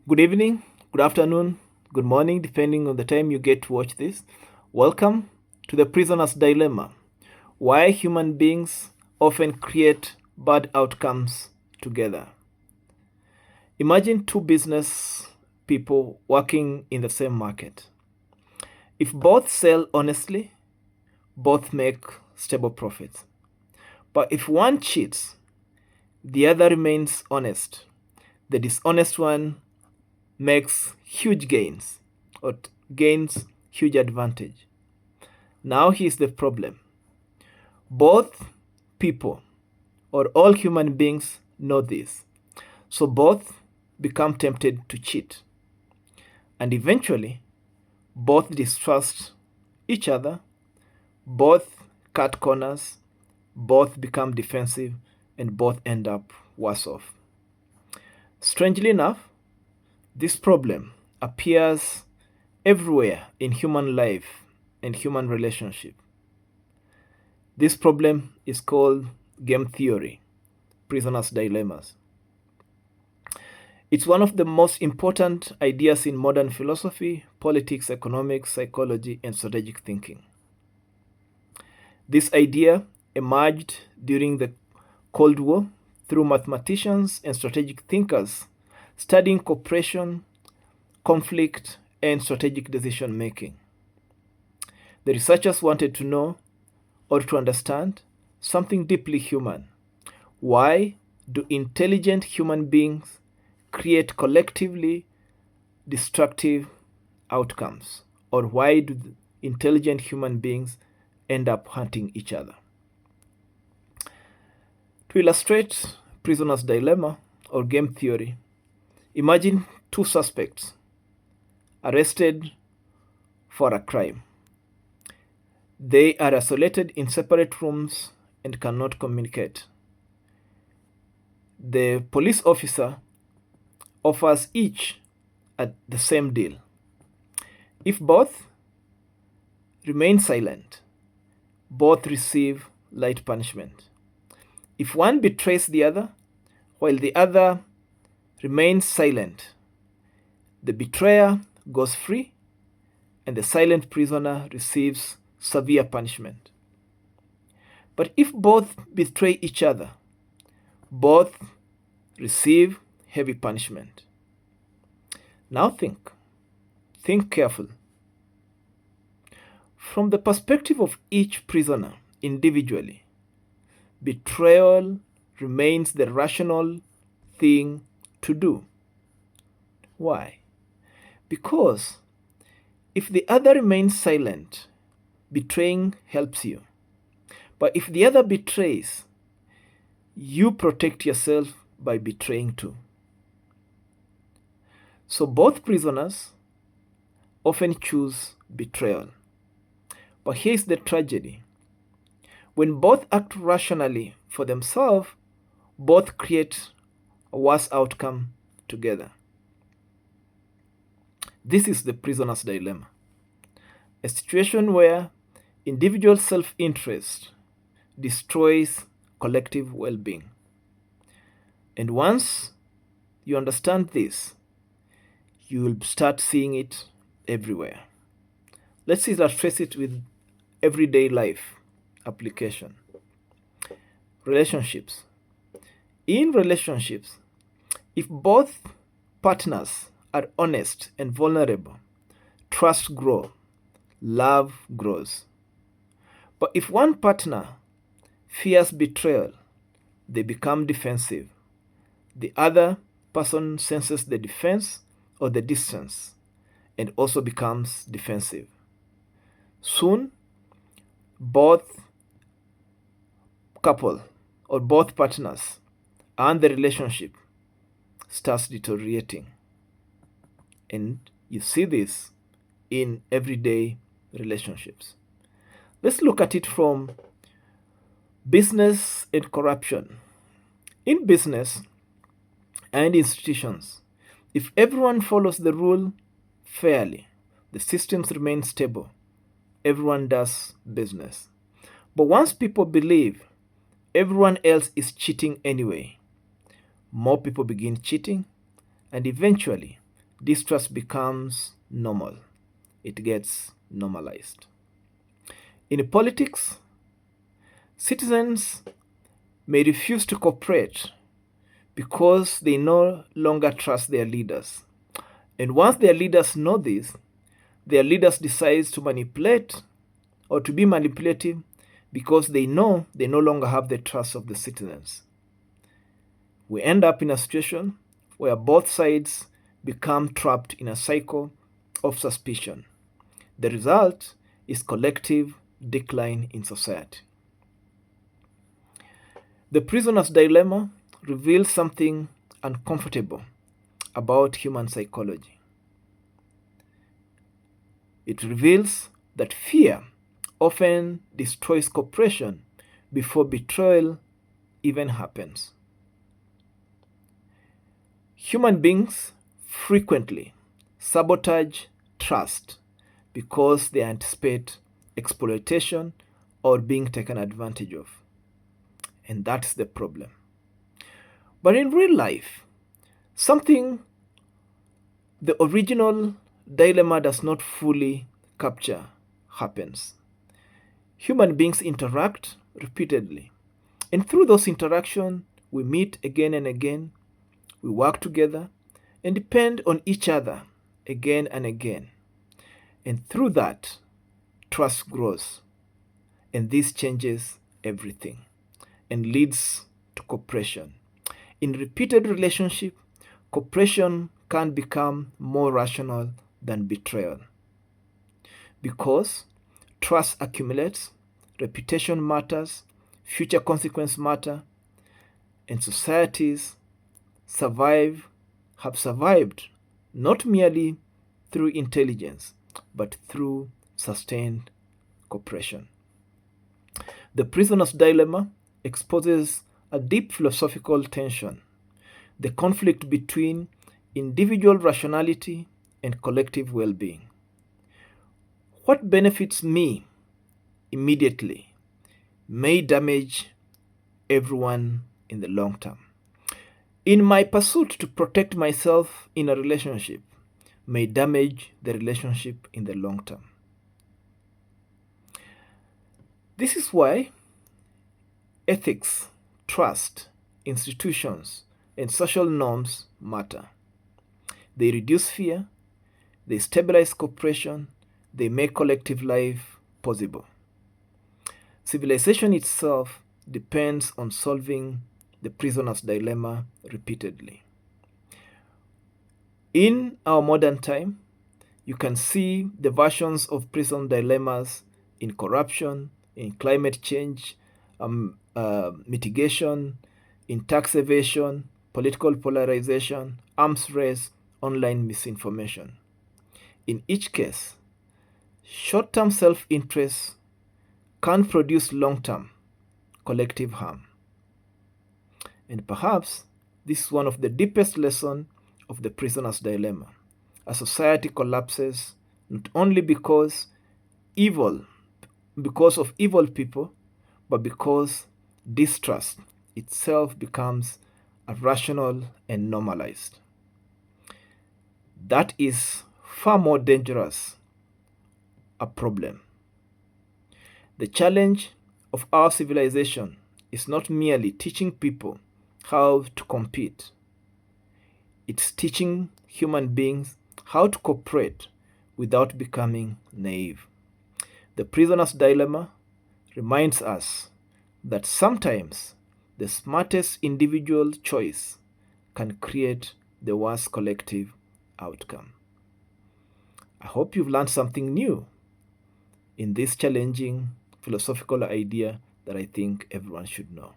Good evening, good afternoon, good morning, depending on the time you get to watch this. Welcome to the prisoner's dilemma: why human beings often create bad outcomes together. Imagine two business people working in the same market. If both sell honestly, both make stable profits. But if one cheats, the other remains honest. The dishonest one makes huge gains or gains huge advantage. Now here's the problem. Both people or all human beings know this. So both become tempted to cheat. And eventually, both distrust each other, both cut corners, both become defensive, and both end up worse off. Strangely enough, this problem appears everywhere in human life and human relationship. This problem is called game theory, prisoner's dilemmas. It's one of the most important ideas in modern philosophy, politics, economics, psychology, and strategic thinking. This idea emerged during the Cold War through mathematicians and strategic thinkers studying cooperation, conflict, and strategic decision making. The researchers wanted to know or to understand something deeply human. Why do intelligent human beings create collectively destructive outcomes? Or why do intelligent human beings end up hunting each other? To illustrate prisoner's dilemma or game theory, imagine two suspects arrested for a crime. They are isolated in separate rooms and cannot communicate. The police officer offers each the same deal. If both remain silent, both receive light punishment. If one betrays the other, while the other remains silent, the betrayer goes free and the silent prisoner receives severe punishment. But if both betray each other, both receive heavy punishment. Now think carefully. From the perspective of each prisoner individually, betrayal remains the rational thing to do. Why? Because if the other remains silent, betraying helps you. But if the other betrays, you protect yourself by betraying too. So both prisoners often choose betrayal. But here's the tragedy. When both act rationally for themselves, both create a worse outcome together. This is the prisoner's dilemma. A situation where individual self-interest destroys collective well-being. And once you understand this, you will start seeing it everywhere. Let's illustrate it with everyday life application. Relationships. In relationships, if both partners are honest and vulnerable, trust grows, love grows. But if one partner fears betrayal, they become defensive. The other person senses the defense or the distance and also becomes defensive. Soon, both couple or both partners and the relationship starts deteriorating. And you see this in everyday relationships. Let's look at it from business and corruption. In business and institutions, if everyone follows the rule fairly, the systems remain stable. Everyone does business. But once people believe everyone else is cheating anyway, more people begin cheating, and eventually distrust becomes normal. It gets normalized. In politics, citizens may refuse to cooperate because they no longer trust their leaders. And once their leaders know this, their leaders decide to manipulate or to be manipulative because they know they no longer have the trust of the citizens. We end up in a situation where both sides become trapped in a cycle of suspicion. The result is collective decline in society. The prisoner's dilemma reveals something uncomfortable about human psychology. It reveals that fear often destroys cooperation before betrayal even happens. Human beings frequently sabotage trust because they anticipate exploitation or being taken advantage of. And that's the problem. But in real life, something the original dilemma does not fully capture happens. Human beings interact repeatedly. And through those interactions, we meet again and again, we work together, and depend on each other again and again. And through that, trust grows. And this changes everything and leads to cooperation. In repeated relationship, cooperation can become more rational than betrayal. Because trust accumulates, reputation matters, future consequences matter, and societies have survived not merely through intelligence, but through sustained cooperation. The prisoner's dilemma exposes a deep philosophical tension, the conflict between individual rationality and collective well being. What benefits me immediately may damage everyone in the long term. In my pursuit to protect myself in a relationship, may damage the relationship in the long term. This is why ethics, trust, institutions, and social norms matter. They reduce fear, they stabilize cooperation, they make collective life possible. Civilization itself depends on solving the prisoner's dilemma repeatedly. In our modern time, you can see the versions of prison dilemmas in corruption, in climate change, mitigation, in tax evasion, political polarization, arms race, online misinformation. In each case, short-term self-interest can produce long-term collective harm. And perhaps this is one of the deepest lessons of the prisoner's dilemma. A society collapses not only because of evil people, but because distrust itself becomes irrational and normalized. That is far more dangerous a problem. The challenge of our civilization is not merely teaching people how to compete. It's teaching human beings how to cooperate without becoming naive. The prisoner's dilemma reminds us that sometimes the smartest individual choice can create the worst collective outcome. I hope you've learned something new in this challenging philosophical idea that I think everyone should know.